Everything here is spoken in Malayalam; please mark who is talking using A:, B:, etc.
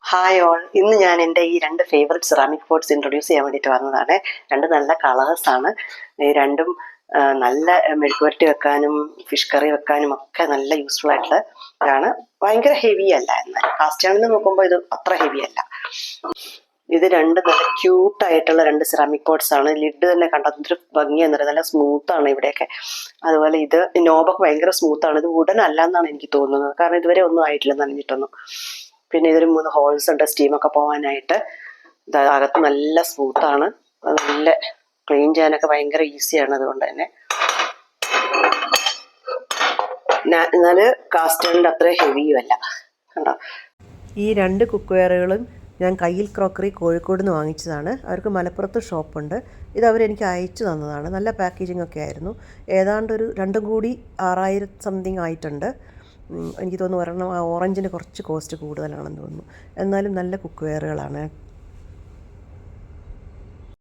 A: ഹായ് ഓൾ, ഇന്ന് ഞാൻ എൻ്റെ ഈ രണ്ട് ഫേവററ്റ് സെറാമിക് പോട്ട്സ് ഇൻട്രൊഡ്യൂസ് ചെയ്യാൻ വേണ്ടിയിട്ട് വന്നതാണ്. രണ്ട് നല്ല കളേഴ്സാണ്. ഈ രണ്ടും നല്ല മെഴുക്കുവരട്ടി വെക്കാനും ഫിഷ് കറി വെക്കാനും ഒക്കെ നല്ല യൂസ്ഫുൾ ആയിട്ടുള്ള ഇതാണ്. ഭയങ്കര ഹെവി അല്ല, എന്നാൽ കാസ്റ്റാണെന്ന് നോക്കുമ്പോൾ ഇത് അത്ര ഹെവി അല്ല. ഇത് രണ്ട് നല്ല ക്യൂട്ടായിട്ടുള്ള രണ്ട് സെറാമിക് പോട്ട്സ് ആണ്. ലിഡ് തന്നെ കണ്ടൊരു ഭംഗിയെന്നറിയാം, നല്ല സ്മൂത്താണ് ഇവിടെയൊക്കെ. അതുപോലെ ഇത് നോബൊക്കെ ഭയങ്കര സ്മൂത്താണ്. ഇത് വുഡൻ അല്ല എന്നാണ് എനിക്ക് തോന്നുന്നത്, കാരണം ഇതുവരെ ഒന്നും ആയിട്ടില്ല നനഞ്ഞിട്ടൊന്നും. പിന്നെ ഇതിൽ 3 ഹോൾസ് ഉണ്ട് സ്റ്റീമൊക്കെ പോകാനായിട്ട്. അകത്ത് നല്ല സ്മൂത്താണ്, അത് നല്ല ക്ലീൻ ചെയ്യാനൊക്കെ ഭയങ്കര ഈസിയാണ്. അതുകൊണ്ട് തന്നെ എന്നാൽ കാസ്റ്റേണിൻ്റെ അത്ര ഹെവിയും അല്ല. കണ്ടോ, ഈ രണ്ട് കുക്ക് വെയറുകളും ഞാൻ കയ്യിൽ ക്രോക്കറി കോഴിക്കോട് നിന്ന് വാങ്ങിച്ചതാണ്. അവർക്ക് മലപ്പുറത്ത് ഷോപ്പുണ്ട്. ഇത് അവരെനിക്ക് അയച്ചു തന്നതാണ്. നല്ല പാക്കേജിംഗ് ഒക്കെ ആയിരുന്നു. ഏതാണ്ട് ഒരു രണ്ടും കൂടി 6000 സംതിങ് ആയിട്ടുണ്ട്. എനിക്ക് തോന്നുന്നു ഒരെണ്ണം ഓറഞ്ചിന് കുറച്ച് കോസ്റ്റ് കൂടുതലാണെന്ന് തോന്നുന്നു. എന്നാലും നല്ല കുക്ക് വെയറുകളാണ്.